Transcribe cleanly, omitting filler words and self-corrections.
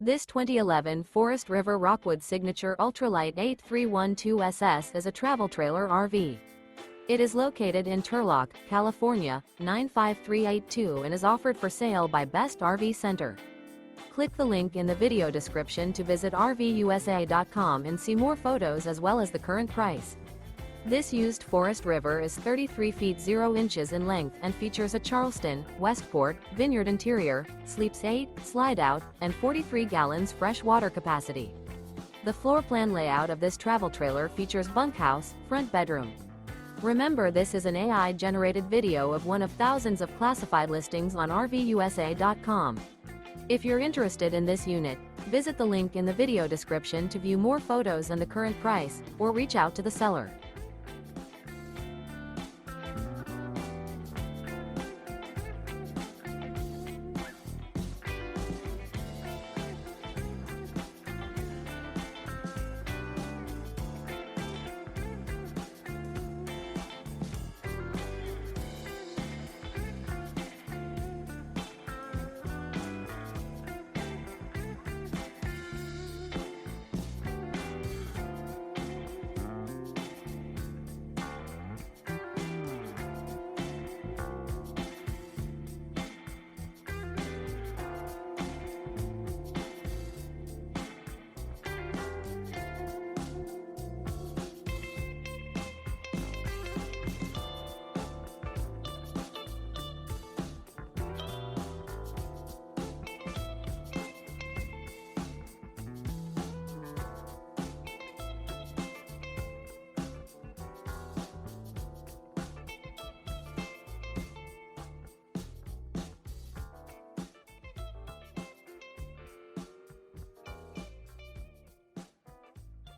This 2011 Forest River Rockwood Signature Ultralight 8312SS is a travel trailer RV. It is located in Turlock, California, 95382 and is offered for sale by Best RV Center. Click the link in the video description to visit RVUSA.com and see more photos as well as the current price. This used Forest River is 33 feet 0 inches in length and features a Charleston, Westport, Vineyard interior, sleeps 8, Slideout, and 43 gallons fresh water capacity. The floor plan layout of this travel trailer features bunkhouse, front bedroom. Remember, this is an AI-generated video of one of thousands of classified listings on RVUSA.com. If you're interested in this unit, visit the link in the video description to view more photos and the current price, or reach out to the seller.